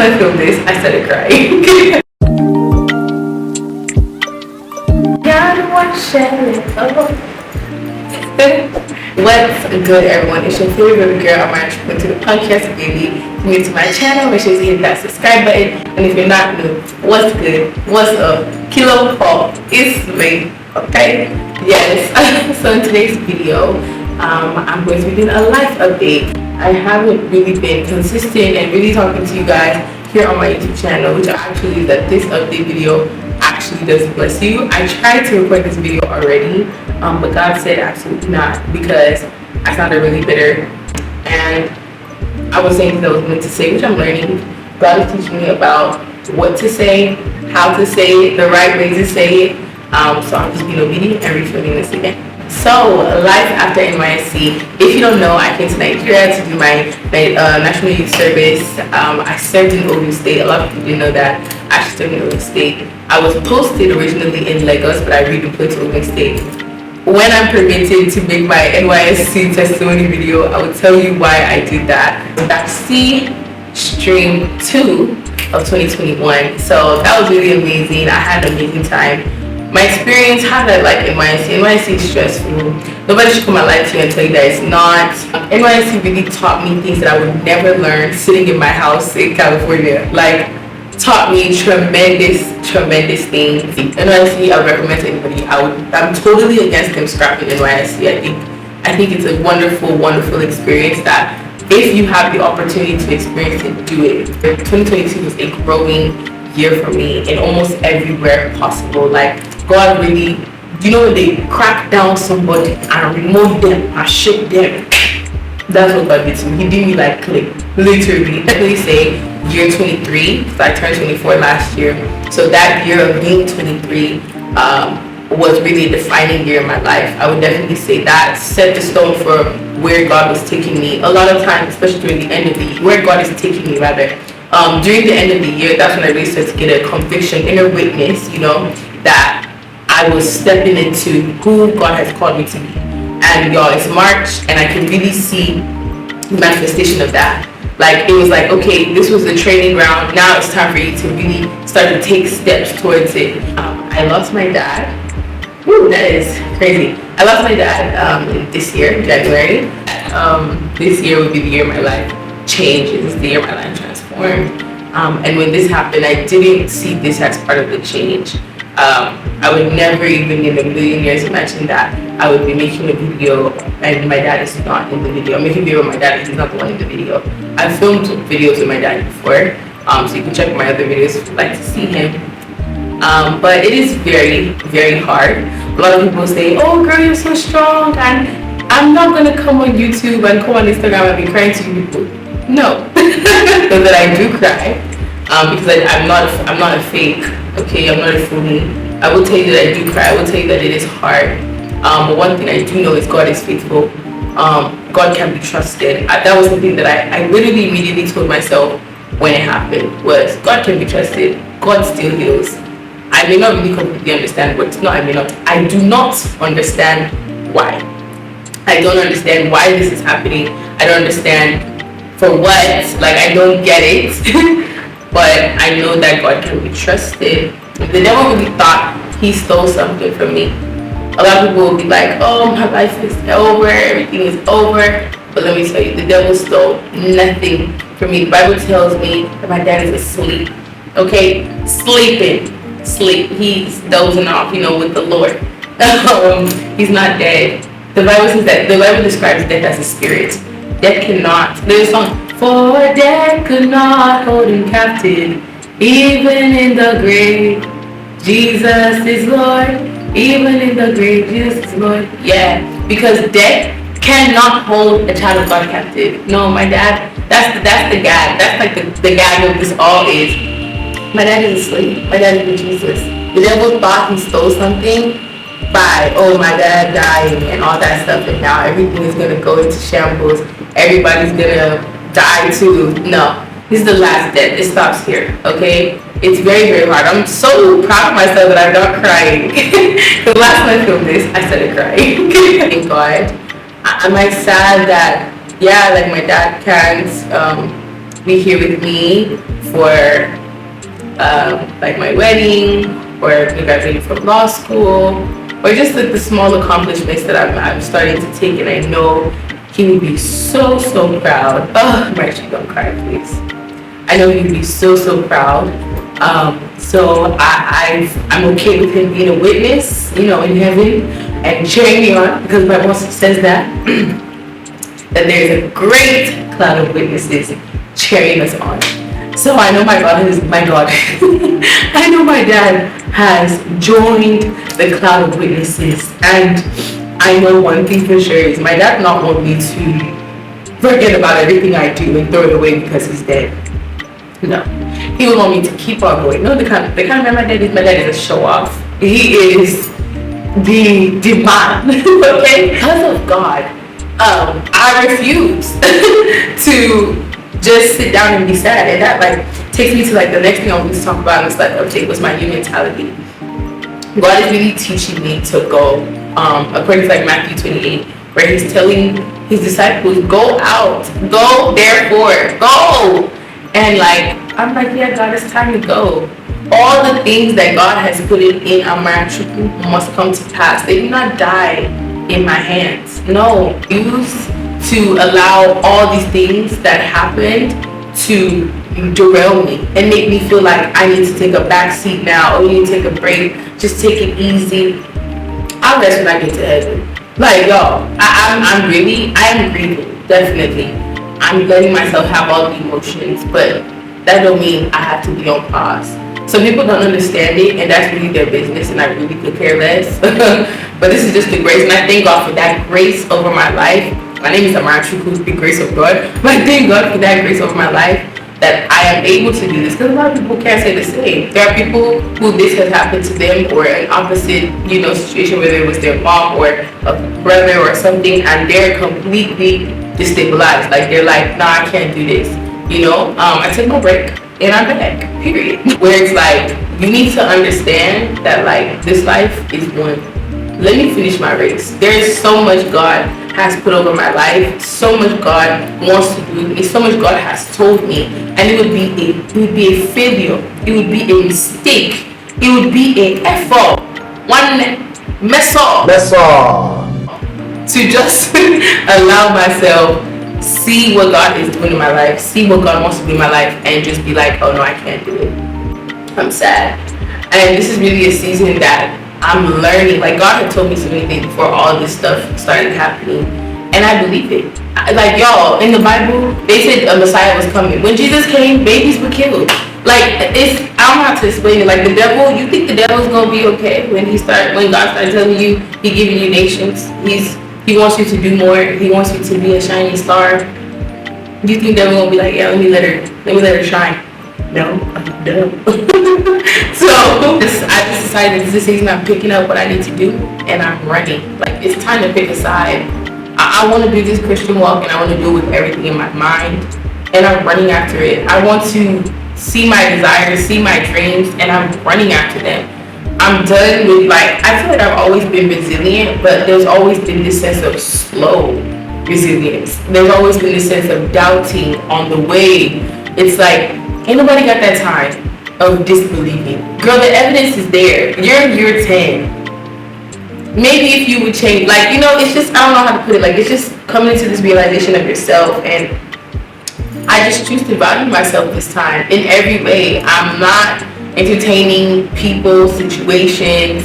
time I filmed this, I started crying. What's good, everyone? It's your favorite girl, AMARACHI. Welcome to the podcast, baby. If you're new to my channel, make sure you hit that subscribe button. And if you're not new, what's good? What's up? Kilo Paul, it's me. Okay? Yes. So in today's video, I'm going to be doing a life update. I haven't really been consistent and really talking to you guys here on my YouTube channel, which actually that this update video actually does bless you. I tried to record this video already, but God said absolutely not, because I sounded really bitter and I was saying things I was meant to say, which I'm learning. God is teaching me about what to say, how to say it, the right way to say it. So I'm just being obedient and refilming this again. So, life after NYSC. If you don't know, I came to Nigeria to do my National Youth Service. I served in Ogun State. A lot of people didn't know that. I actually served in Ogun State. I was posted originally in Lagos, but I redeployed to Ogun State. When I'm permitted to make my NYSC testimony video, I will tell you why I did that. That's C Stream 2 of 2021. So that was really amazing. I had an amazing time. My experience, how did I like NYSC? NYSC is stressful. Nobody should come and lie to you and tell you that it's not. NYSC really taught me things that I would never learn sitting in my house in California. Like, taught me tremendous things. NYSC, I would recommend to anybody. I'm totally against them scrapping NYSC. I think it's a wonderful experience that if you have the opportunity to experience it, do it. 2022 was a growing year for me in almost everywhere possible. Like, God really, you know, when they crack down somebody and remove them and shake them, that's what God did to me. He did me like click, literally. I really say year 23, so I turned 24 last year. So that year of being 23 was really a defining year in my life. I would definitely say that set the stone for where God was taking me. A lot of times, especially during the end of the year, where God is taking me rather. During the end of the year, that's when I really started to get a conviction, inner witness, you know, that I was stepping into who God has called me to be. And y'all, it's March, and I can really see the manifestation of that. Like, it was like, okay, this was the training ground. Now it's time for you to really start to take steps towards it. I lost my dad. Woo, that is crazy. I lost my dad this year, January. This year would be the year my life changes, the year my life transformed. And when this happened, I didn't see this as part of the change. I would never even in a million years imagine that I would be making a video and my dad is not in the video. I'm making a video with my dad, he's not the one in the video. I've filmed videos with my dad before, so you can check my other videos if you'd like to see him. But it is very hard. A lot of people say, oh girl, you're so strong, and I'm not gonna come on YouTube and come on Instagram and be crying to you people. No. So that I do cry, because I'm not a fake. Okay, I'm not a phony. I will tell you that I do cry. I will tell you that it is hard. But one thing I do know is God is faithful. God can be trusted. That was something that I literally immediately told myself when it happened, was God can be trusted. God still heals. I may not really completely understand, but no, I do not understand why. I don't understand why this is happening. I don't understand for what. Like, I don't get it. But I know that God can be trusted. The devil really thought he stole something from me. A lot of people will be like, oh, my life is over, everything is over. But let me tell you, the devil stole nothing from me. The Bible tells me that my dad is asleep. Okay? Sleeping. Sleep. He's dozing off, you know, with the Lord. He's not dead. The Bible says that, the Bible describes death as a spirit. Death cannot, there's a song, for death could not hold him captive, even in the grave, Jesus is Lord, even in the grave, Jesus is Lord. Yeah, because death cannot hold a child of God captive. No, my dad, that's the God, that's like the God of this all is. My dad is asleep, my dad is with Jesus. The devil thought he stole something by, oh, my dad dying and all that stuff, and now everything is gonna go into shambles, everybody's gonna die too. No, this is the last death. It stops here. Okay, it's very hard. I'm so proud of myself that I'm not crying. The last time I filmed this, I started crying. Thank God. Am I sad that, yeah, like my dad can't be here with me for like my wedding, or graduating from law school, or just like the small accomplishments that I'm starting to take, and I know he would be so proud. Oh, Marchi, don't cry, please. I know he'd be so proud. So I'm okay with him being a witness, in heaven, and cheering me on, because my boss says that that there's a great cloud of witnesses cheering us on. So I know I know my dad has joined the cloud of witnesses, and I know one thing for sure is my dad not want me to forget about everything I do and throw it away because he's dead. No, he would want me to keep on going. No, the kind of man my dad is a show off. He is the man. Okay, because of God, I refuse to just sit down and be sad, and that like takes me to like the next thing I want to talk about. And it's like, okay, what's my new mentality? God is really teaching me to go, according to like Matthew 28, where he's telling his disciples, go out, go therefore, go. And like, I'm like, yeah, God, it's time to go. All the things that God has put in AMARACHI must come to pass. They do not die in my hands. No, use to allow all these things that happened to derail me and make me feel like I need to take a back seat now, or you need to take a break, just take it easy. I'll rest when I get to heaven. Like, y'all, I am grieving, definitely. I'm letting myself have all the emotions, but that don't mean I have to be on pause. Some people don't understand it, and that's really their business, and I really could care less. But this is just the grace, and I thank God for that grace over my life. My name is AMARACHI, who's the grace of God. But I thank God for that grace over my life, that I am able to do this, because a lot of people can't say the same. There are people who this has happened to them, or an opposite, situation, whether it was their mom or a brother or something, and they're completely destabilized. Like, they're like, nah, I can't do this. I took my break and I'm back, period. Where it's like, you need to understand that like, this life is one. Let me finish my race. There is so much God has put over my life, so much God wants to do with me, so much God has told me, and it would be a failure, it would be a mistake, it would be a effort, one mess up to just allow myself see what God is doing in my life, see what God wants to do in my life, and just be like, oh no, I can't do it. I'm sad. And this is really a season that I'm learning. Like, God had told me so many things before all this stuff started happening, and I believe it. Like, y'all, in the Bible, they said a Messiah was coming. When Jesus came, babies were killed. Like, I don't know how to explain it. Like, the devil, you think the devil's gonna be okay when God started telling you, he giving you nations, he wants you to do more, he wants you to be a shining star. Do you think the devil gonna be like, yeah, let me let her shine? No. So I just decided this season I'm picking up what I need to do, and I'm running. Like, it's time to pick a side. I want to do this Christian walk, and I want to do it with everything in my mind, and I'm running after it. I want to see my desires, see my dreams, and I'm running after them. I'm done with, like, I feel like I've always been resilient, but there's always been this sense of slow resilience. There's always been this sense of doubting on the way. It's like, ain't nobody got that time of disbelieving. Girl, the evidence is there. You're in year 10. Maybe if you would change, like, it's just, I don't know how to put it, like, it's just coming into this realization of yourself, and I just choose to value myself this time in every way. I'm not entertaining people, situations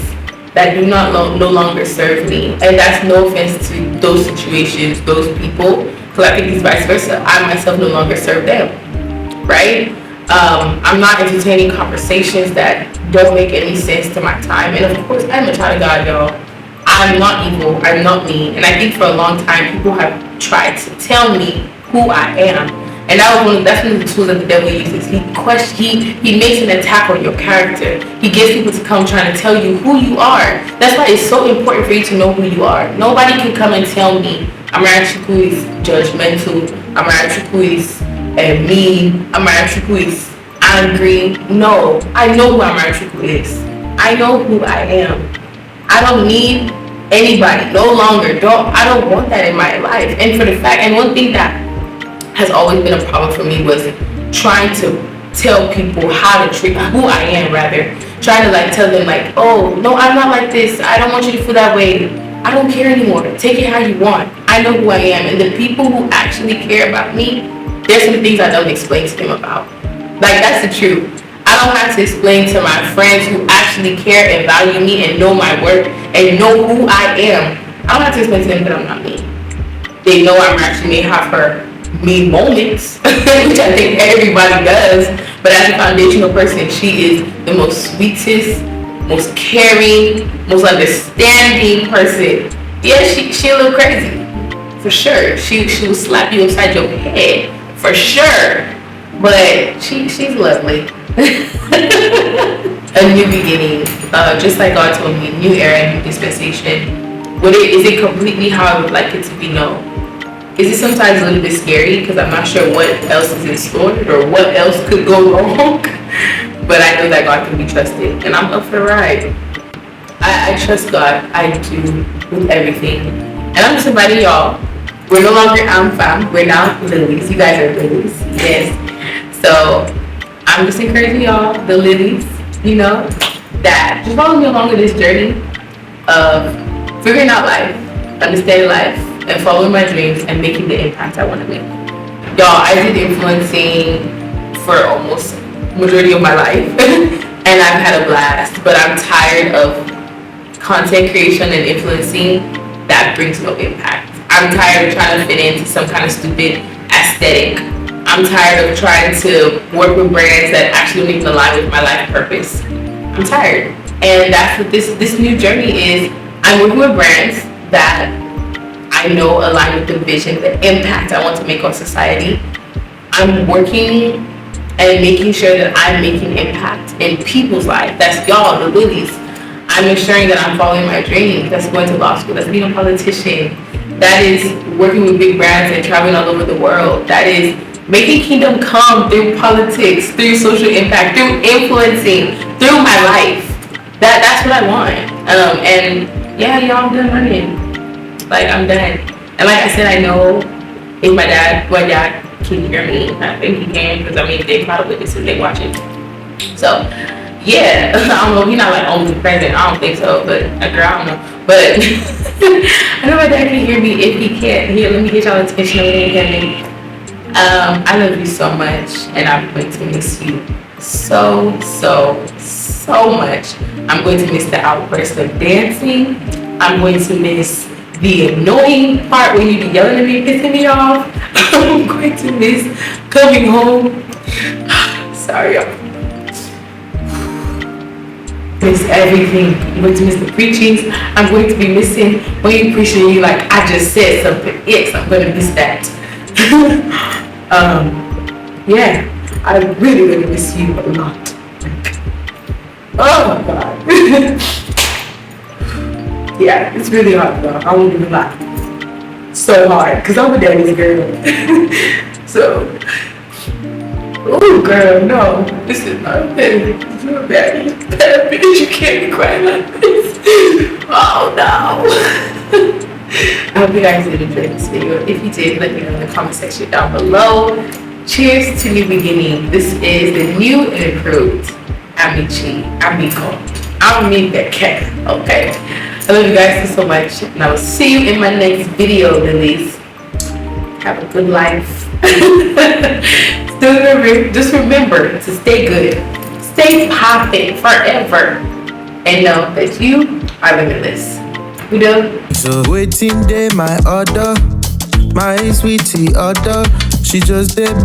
that do not no longer serve me, and that's no offense to those situations, those people, because I think it's vice versa. I myself no longer serve them, right? I'm not entertaining conversations that don't make any sense to my time, and of course, I'm a child of God, y'all. I'm not evil, I'm not mean, and I think for a long time people have tried to tell me who I am, and that's one of the tools that the devil uses. He makes an attack on your character. He gets people to come trying to tell you who you are. That's why it's so important for you to know who you are. Nobody can come and tell me AMARACHI who is judgmental, AMARACHI who is mean, AMARACHI who is angry. No, I know who AMARACHI who is. I know who I am. I don't need anybody, no longer. I don't want that in my life. And one thing that has always been a problem for me was trying to tell people how to treat who I am, rather trying to like tell them like, oh no, I'm not like this, I don't want you to feel that way, I don't care anymore, take it how you want, I know who I am. And the people who actually care about me, there's some things I don't explain to them about. Like, that's the truth. I don't have to explain to my friends who actually care and value me and know my work and know who I am. I don't have to explain to them that I'm not me. They know I'm actually may have her me moments, which I think everybody does. But as a foundational person, she is the most sweetest, most caring, most understanding person. Yeah, she a little crazy, for sure. She will slap you upside your head, for sure. But she's lovely. A new beginning, just like God told me, new era, new dispensation. Is it completely how I would like it to be? No. Is it sometimes a little bit scary because I'm not sure what else is in store or what else could go wrong? But I know that God can be trusted, and I'm up for the ride. I trust God. I do with everything. And I'm just inviting y'all. We're no longer fam. We're now lilies. You guys are lilies. Yes. So I'm just encouraging y'all, the lilies, that just follow me along with this journey of figuring out life, understanding life, and following my dreams and making the impact I want to make. Y'all, I did influencing for almost majority of my life and I've had a blast, but I'm tired of content creation and influencing that brings no impact. I'm tired of trying to fit into some kind of stupid aesthetic. I'm tired of trying to work with brands that actually don't even align with my life purpose. I'm tired. And that's what this new journey is. I'm working with brands that I know align with the vision, the impact I want to make on society. I'm working and making sure that I'm making impact in people's life. That's y'all, the lilies. I'm ensuring that I'm following my dreams. That's going to law school. That's being a politician. That is working with big brands and traveling all over the world. That is making kingdom come through politics, through social impact, through influencing, through my life. That's what I want. And yeah, y'all, I'm done running. Like, I'm done. And like I said, I know if my dad can hear me. I think he can, because they probably witnesses, they watch it. So yeah, I don't know, he's not like omnipresent, I don't think so, but girl, I don't know. But I know my dad can hear me. If he can't, here, let me get y'all attention over there. I love you so much, and I'm going to miss you so much. I'm going to miss the outburst of dancing. I'm going to miss the annoying part when you be yelling at me and pissing me off. I'm going to miss coming home. Sorry, y'all. Miss everything. I'm going to miss the preachings. I'm going to be missing when you preach and you like, I just said something. Yes, I'm going to miss that. Yeah, I really miss you a lot. Oh my God. Yeah, it's really hard though. I won't even lie. So hard, because I'm a daddy's girl. So, oh girl, no. This is not fair. It's not bad. Because you can't be crying like this. Oh no. I hope you guys did enjoy this video. If you did, let me know in the comment section down below. Cheers to new beginning. This is the new and improved AmmyChi. I don't mean that cat, okay? I love you guys so much, and I will see you in my next video, lilies. Have a good life. Just remember to stay good. Stay popping forever. And know that you are limitless. We do. So waiting day my order, my sweetie order. She just did.